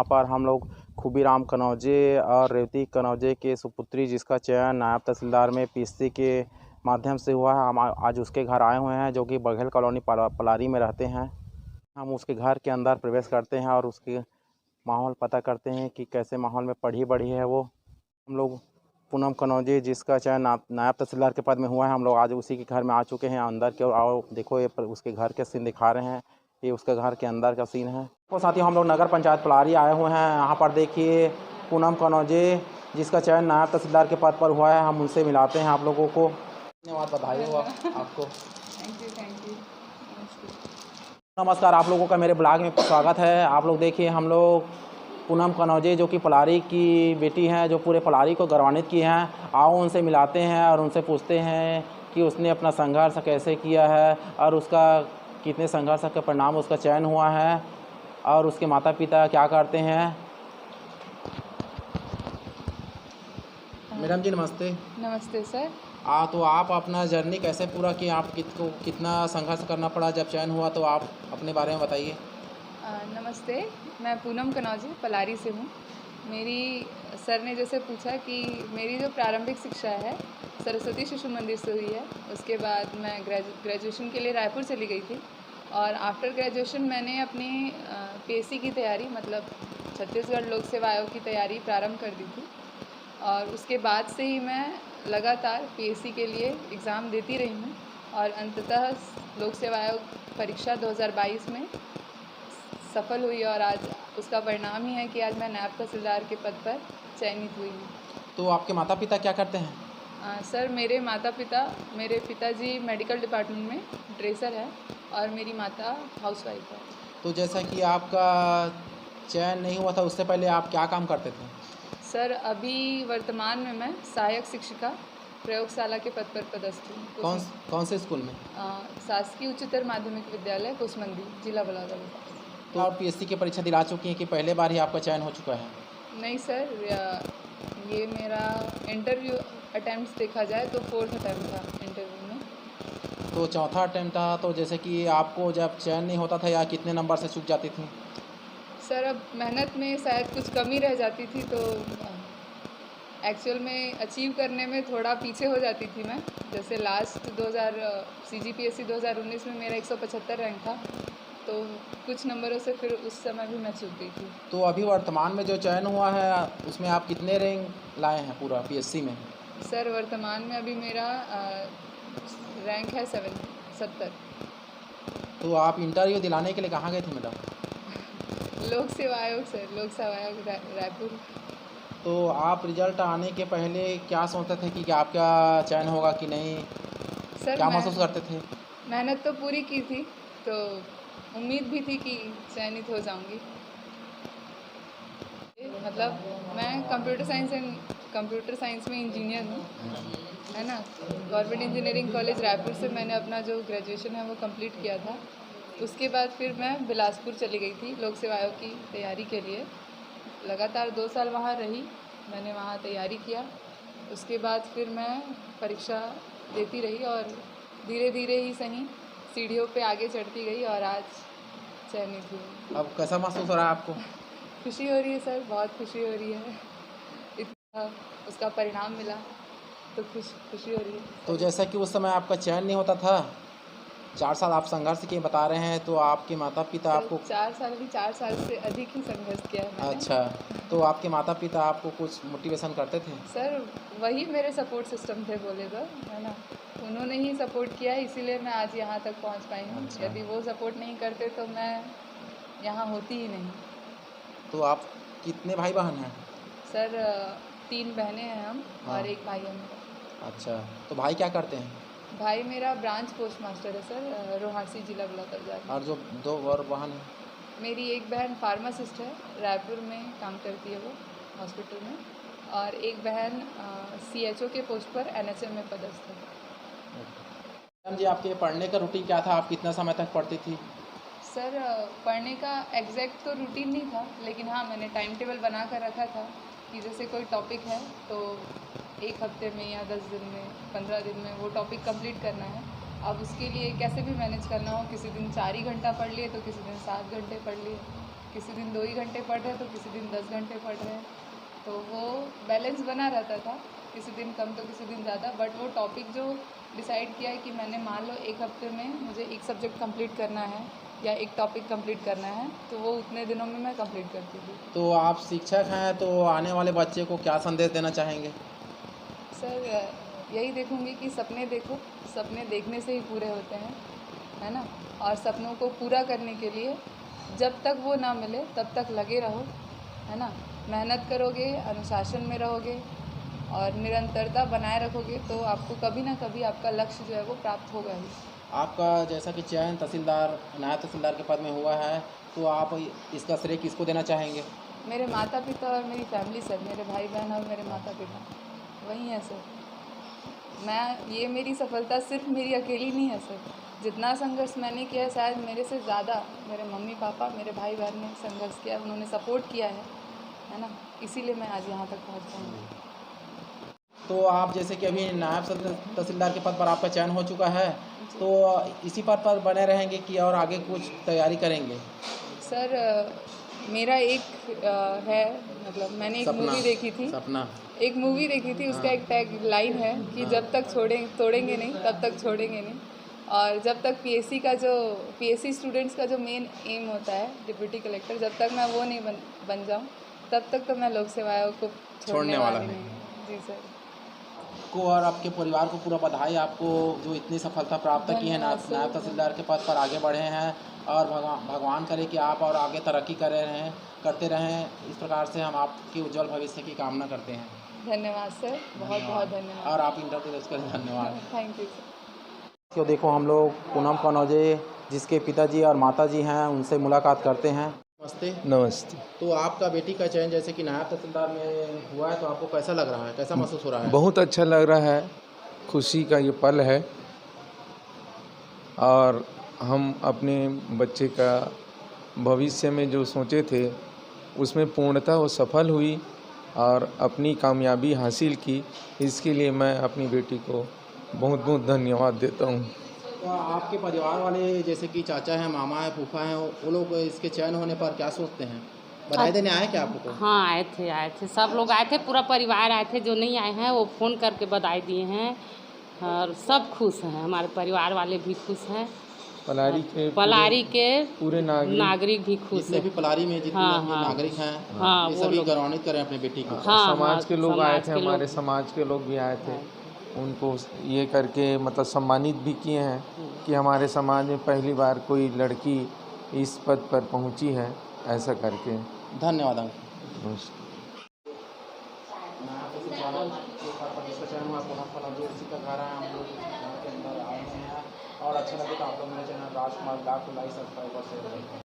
यहाँ पर हम लोग खूबीराम कनौजे और रेवती कनौजे के सुपुत्री जिसका चयन नायब तहसीलदार में पीएससी के माध्यम से हुआ है। हम आज उसके घर आए हुए हैं, जो कि बघेल कॉलोनी पलारी में रहते हैं। हम उसके घर के अंदर प्रवेश करते हैं और उसके माहौल पता करते हैं कि कैसे माहौल में पढ़ी बढ़ी है वो। हम लोग पूनम कनौजे जिसका चयन नायब तहसीलदार के पद में हुआ है, हम लोग आज उसी के घर में आ चुके हैं। अंदर की ओर आओ, देखो ये उसके घर के सीन दिखा रहे हैं। ये उसके घर के अंदर का सीन है। तो साथियों, हम लोग नगर पंचायत पलारी आए हुए हैं। यहाँ पर देखिए पूनम कनौजे जिसका चयन नायब तहसीलदार के पद पर हुआ है, हम उनसे मिलाते हैं आप लोगों को। धन्यवाद, बधाई हो आपको। Thank you. नमस्कार, आप लोगों का मेरे ब्लॉग में स्वागत है। आप लोग देखिए, हम लोग पूनम कनौजे जो कि पलारी की बेटी हैं, जो पूरे पलारी को गौरवान्वित की हैं, आओ उनसे मिलाते हैं और उनसे पूछते हैं कि उसने अपना संघर्ष कैसे किया है और उसका कितने संघर्ष के परिणाम उसका चयन हुआ है और उसके माता पिता क्या करते हैं। मैडम जी नमस्ते। नमस्ते सर। तो आप अपना जर्नी कैसे पूरा किया, आप कितना संघर्ष करना पड़ा जब चयन हुआ, तो आप अपने बारे में बताइए। नमस्ते, मैं पूनम कनौजे पलारी से हूँ। मेरी सर ने जैसे पूछा कि मेरी जो प्रारंभिक शिक्षा है सरस्वती शिशु मंदिर से हुई है। उसके बाद मैं ग्रेजुएशन के लिए रायपुर चली गई थी और आफ्टर ग्रेजुएशन मैंने अपनी पीएससी की तैयारी, मतलब छत्तीसगढ़ लोक सेवा आयोग की तैयारी प्रारंभ कर दी थी। और उसके बाद से ही मैं लगातार पीएससी के लिए एग्ज़ाम देती रही हूँ और अंततः लोक सेवा आयोग परीक्षा 2022 में सफल हुई और आज उसका परिणाम ही है कि आज मैं नायब तहसीलदार के पद पर चयनित हुई हूँ। तो आपके माता पिता क्या करते हैं? सर, मेरे पिताजी मेडिकल डिपार्टमेंट में ड्रेसर है और मेरी माता हाउसवाइफ है। तो जैसा कि आपका चयन नहीं हुआ था, उससे पहले आप क्या काम करते थे? सर, अभी वर्तमान में मैं सहायक शिक्षिका प्रयोगशाला के पद पर पदस्थ हूँ। कौन से स्कूल में? शासकीय उच्चतर माध्यमिक विद्यालय कुसमंडी, जिला बलौदाबाद। तो आप पीएससी की परीक्षा दिला चुकी हैं कि पहले बार ही आपका चयन हो चुका है? नहीं सर, ये मेरा इंटरव्यू अटैम्प्ट देखा जाए तो 4th अटैम्प्ट था इंटरव्यू में। तो चौथा अटैम्प्ट था। तो जैसे कि आपको जब चयन नहीं होता था या कितने नंबर से चूक जाती थी? सर, अब मेहनत में शायद कुछ कमी रह जाती थी तो एक्चुअल में अचीव करने में थोड़ा पीछे हो जाती थी मैं। जैसे लास्ट CGPSC 2019 में मेरा 175 रैंक था, तो कुछ नंबरों से फिर उस समय भी मैं चूक गई थी। तो अभी वर्तमान में जो चयन हुआ है उसमें आप कितने रैंक लाए हैं पूरा पीएससी में? सर, वर्तमान में अभी मेरा रैंक है 70। तो आप इंटरव्यू दिलाने के लिए कहाँ गए थे मैडम? लोक सेवा आयोग सर, लोक सेवा आयोग रायपुर। तो आप रिजल्ट आने के पहले क्या सोचते थे कि आपका चयन होगा कि नहीं? सर, क्या महसूस करते थे? मेहनत तो पूरी की थी, तो उम्मीद भी थी कि चयनित हो जाऊंगी। मतलब मैं कंप्यूटर साइंस में इंजीनियर हूँ, है ना। गवर्नमेंट इंजीनियरिंग कॉलेज रायपुर से मैंने अपना जो ग्रेजुएशन है वो कंप्लीट किया था। उसके बाद फिर मैं बिलासपुर चली गई थी लोक सेवा आयोग की तैयारी के लिए। लगातार 2 साल वहाँ रही, मैंने वहाँ तैयारी किया। उसके बाद फिर मैं परीक्षा देती रही और धीरे धीरे ही सही सीढ़ियों पे आगे चढ़ती गई और आज चयनित हुई। अब कैसा महसूस हो रहा है आपको? खुशी हो रही है सर, बहुत खुशी हो रही है। इतना उसका परिणाम मिला तो खुशी हो रही है। तो जैसा कि उस समय आपका चयन नहीं होता था, 4 साल आप संघर्ष किए बता रहे हैं, तो आपके माता पिता आपको 4 साल से अधिक ही संघर्ष किया है मैंने। अच्छा, तो आपके माता पिता आपको कुछ मोटिवेशन करते थे? सर, वही मेरे सपोर्ट सिस्टम थे बोले तो, है ना। उन्होंने ही सपोर्ट किया, इसीलिए मैं आज यहाँ तक पहुँच पाई हूँ। अच्छा। यदि वो सपोर्ट नहीं करते तो मैं यहाँ होती ही नहीं। तो आप कितने भाई बहन हैं? सर, 3 बहनें हैं हम और 1 भाई है मेरा। अच्छा, तो भाई क्या करते हैं? भाई मेरा ब्रांच पोस्ट मास्टर है सर, रोहासी, जिला बलौदाबाद। और जो 2 और बहन हैं? मेरी एक बहन फार्मासिस्ट है, रायपुर में काम करती है वो हॉस्पिटल में, और एक बहन CHO के पोस्ट पर NHM में पदस्थ है। मैडम जी, आपके पढ़ने का रूटीन क्या था? आप कितना समय तक पढ़ती थी? सर, पढ़ने का एग्जैक्ट तो रूटीन नहीं था, लेकिन हाँ, मैंने टाइम टेबल बना कर रखा था कि जैसे कोई टॉपिक है तो 1 हफ्ते में या 10 दिन में, 15 दिन में वो टॉपिक कंप्लीट करना है। अब उसके लिए कैसे भी मैनेज करना हो, किसी दिन 4 ही घंटा पढ़ लिए तो किसी दिन 7 घंटे पढ़ लिए, किसी दिन 2 ही घंटे पढ़ रहे हैं तो किसी दिन 10 घंटे पढ़ रहे हैं, तो वो बैलेंस बना रहता था, किसी दिन कम तो किसी दिन ज़्यादा। बट वो टॉपिक जो डिसाइड किया है कि मैंने मान लो एक हफ्ते में मुझे एक सब्जेक्ट कंप्लीट करना है या एक टॉपिक कंप्लीट करना है, तो वो उतने दिनों में मैं कंप्लीट करती थी। तो आप शिक्षक हैं, तो आने वाले बच्चे को क्या संदेश देना चाहेंगे? सर यही देखूंगी कि सपने देखो, सपने देखने से ही पूरे होते हैं, है ना। और सपनों को पूरा करने के लिए जब तक वो ना मिले तब तक लगे रहो, है ना। मेहनत करोगे, अनुशासन में रहोगे और निरंतरता बनाए रखोगे तो आपको कभी ना कभी आपका लक्ष्य जो है वो प्राप्त होगा ही। आपका जैसा कि चयन तहसीलदार, नायब तहसीलदार के पद में हुआ है, तो आप इसका श्रेय किसको देना चाहेंगे? मेरे माता पिता और मेरी फैमिली सर, मेरे भाई बहन और मेरे माता पिता वही हैं सर। ये मेरी सफलता सिर्फ मेरी अकेली नहीं है सर। जितना संघर्ष मैंने किया है शायद मेरे से ज़्यादा मेरे मम्मी पापा, मेरे भाई बहन ने संघर्ष किया, उन्होंने सपोर्ट किया है ना। इसीलिए मैं आज यहाँ तक पहुँच पाई हूँ। तो आप जैसे कि अभी नायब तहसीलदार के पद पर आपका चयन हो चुका है, तो इसी पद पर बने रहेंगे कि और आगे कुछ तैयारी करेंगे? सर मेरा एक है, मतलब मैंने एक मूवी देखी थी, एक मूवी देखी थी, उसका एक टैग लाइन है कि जब तक तोड़ेंगे नहीं तब तक छोड़ेंगे नहीं। और जब तक पीएससी स्टूडेंट्स का जो मेन एम होता है डिप्टी कलेक्टर, जब तक मैं वो नहीं बन जाऊँ तब तक तो मैं लोक सेवाओं को छोड़ने वाला नहीं। जी सर। को और आपके परिवार को पूरा बधाई, आपको जो इतनी सफलता प्राप्त की है, नायब तहसीलदार के पद पर आगे बढ़े हैं, और भगवान करे कि आप और आगे तरक्की करते रहें। इस प्रकार से हम आपके उज्जवल भविष्य की कामना करते हैं। धन्यवाद सर, बहुत बहुत धन्यवाद। और आप इंटरव्यू के लिए धन्यवाद। Thank you sir. तो देखो हम लोग पूनम कनौजे जिसके पिताजी और माताजी हैं उनसे मुलाकात करते हैं। नमस्ते। नमस्ते। तो आपका बेटी का चयन जैसे कि नायब तहसीलदार में हुआ है, तो आपको कैसा लग रहा है, कैसा महसूस हो रहा है? बहुत अच्छा लग रहा है, खुशी का ये पल है। और हम अपने बच्चे का भविष्य में जो सोचे थे उसमें पूर्णतः वो सफल हुई और अपनी कामयाबी हासिल की। इसके लिए मैं अपनी बेटी को बहुत बहुत धन्यवाद देता हूँ। तो आपके परिवार वाले जैसे कि चाचा हैं, मामा हैं, फूफा हैं, वो लोग इसके चयन होने पर क्या सोचते हैं? बधाई देने आए क्या आपको? हाँ आए थे, सब लोग आए थे, पूरा परिवार आए थे। जो नहीं आए हैं वो फ़ोन करके बधाई दिए हैं और सब खुश हैं, हमारे परिवार वाले भी खुश हैं। पलारी के पूरे नागरिक भी खुश हैं। भी पलारी में जितने नागरिक हैं, ये सभी गौरवान्वित करें अपने बेटी को। समाज के लोग आए थे, हमारे समाज के लोग भी आए थे, उनको ये करके मतलब सम्मानित भी किए हैं कि हमारे समाज में पहली बार कोई लड़की इस पद पर पहुंची है, ऐसा करके। धन्यवाद। और अच्छा लगे तो आप लोग मेरे चैनल राजकुमार ब्लॉग को लाइक सब्सक्राइब और शेयर करें।